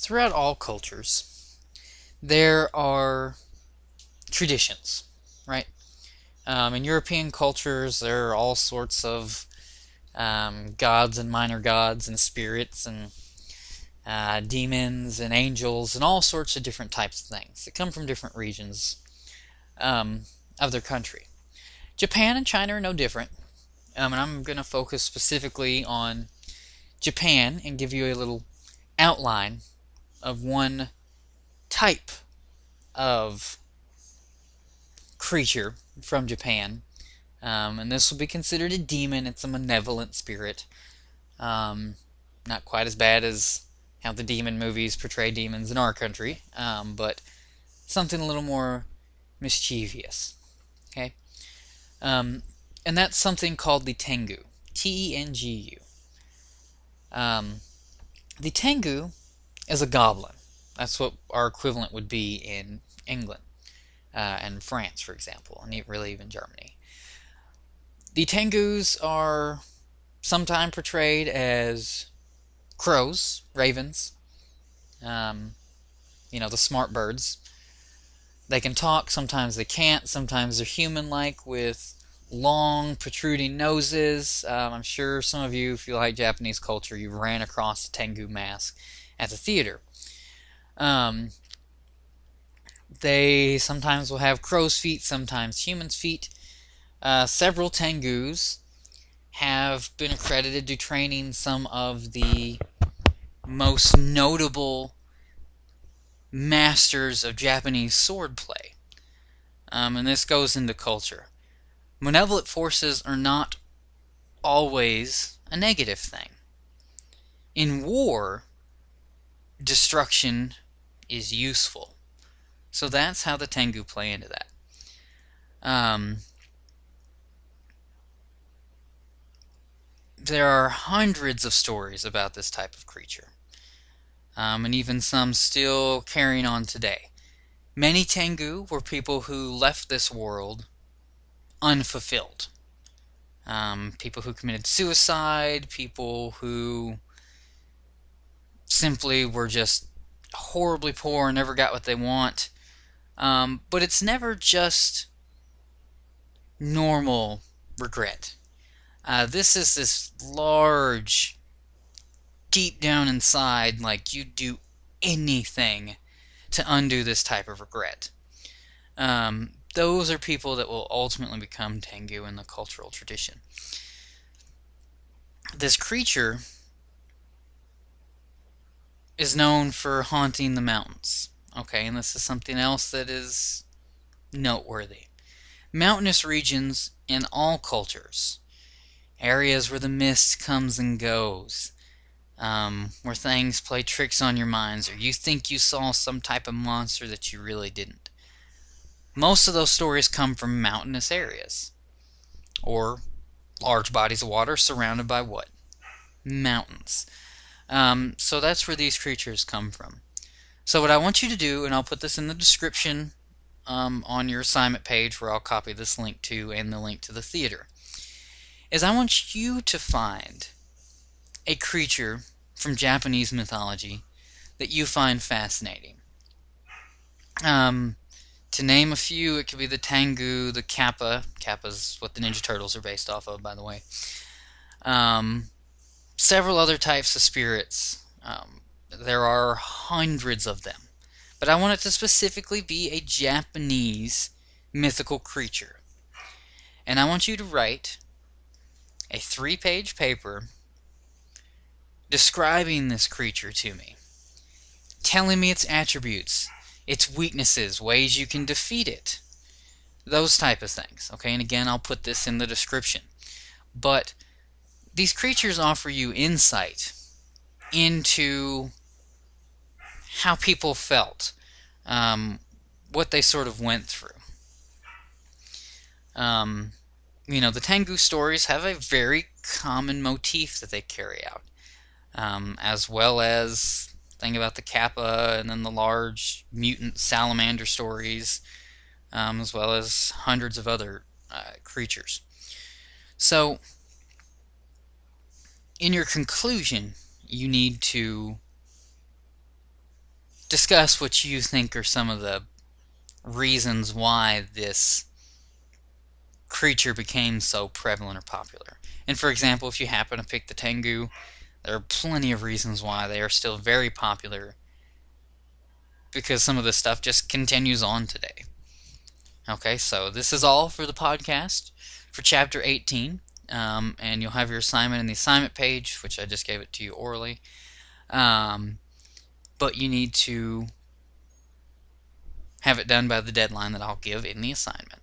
throughout all cultures, there are traditions, right? In European cultures, there are all sorts of gods and minor gods and spirits and demons and angels and all sorts of different types of things that come from different regions um, of their country. Japan and China are no different, and I'm going to focus specifically on Japan and give you a little outline of one type of creature from Japan. And this will be considered a demon. It's a malevolent spirit. Um, Not quite as bad as how the demon movies portray demons in our country, but something a little more mischievous. Okay? Um, and that's something called the Tengu. Tengu. Um, the Tengu is a goblin. That's what our equivalent would be in England and France, for example, and really even Germany. The Tengus are sometimes portrayed as crows, ravens, um, the smart birds. They can talk, sometimes they can't, sometimes they're human-like with long protruding noses. I'm sure some of you, if you like Japanese culture, you ran across a Tengu mask at the theater. Um, they sometimes will have crow's feet, sometimes human's feet. Several Tengus have been accredited to training some of the most notable masters of Japanese swordplay. And this goes into culture. Malevolent forces are not always a negative thing. In war, destruction is useful. So that's how the Tengu play into that. There are hundreds of stories about this type of creature, and even some still carrying on today. Many Tengu were people who left this world unfulfilled. People who committed suicide, people who simply were just horribly poor and never got what they want. But it's never just normal regret. This is this large, deep down inside, like you'd do anything to undo this type of regret. Those are people that will ultimately become Tengu in the cultural tradition. This creature is known for haunting the mountains. Okay, and this is something else that is noteworthy. Mountainous regions in all cultures, areas where the mist comes and goes, where things play tricks on your minds, or you think you saw some type of monster that you really didn't. Most of those stories come from mountainous areas, or large bodies of water surrounded by what? Mountains. So that's where these creatures come from. So what I want you to do, and I'll put this in the description on your assignment page where I'll copy this link to and the link to the theater, is I want you to find a creature from Japanese mythology that you find fascinating. To name a few, it could be the Tengu, the Kappa. Kappa's what the Ninja Turtles are based off of, by the way. Several other types of spirits. There are hundreds of them. But I want it to specifically be a Japanese mythical creature. And I want you to write a 3-page paper describing this creature to me, telling me its attributes, its weaknesses, ways you can defeat it, those type of things. Okay, and again, I'll put this in the description. But these creatures offer you insight into how people felt, what they sort of went through. The Tengu stories have a very common motif that they carry out, as well as thing about the Kappa and then the large mutant salamander stories, as well as hundreds of other creatures. So, in your conclusion, you need to discuss what you think are some of the reasons why this creature became so prevalent or popular. And for example, if you happen to pick the Tengu, there are plenty of reasons why they are still very popular, because some of this stuff just continues on today. Okay, so this is all for the podcast for Chapter 18, and you'll have your assignment in the assignment page, which I just gave it to you orally. But you need to have it done by the deadline that I'll give in the assignment.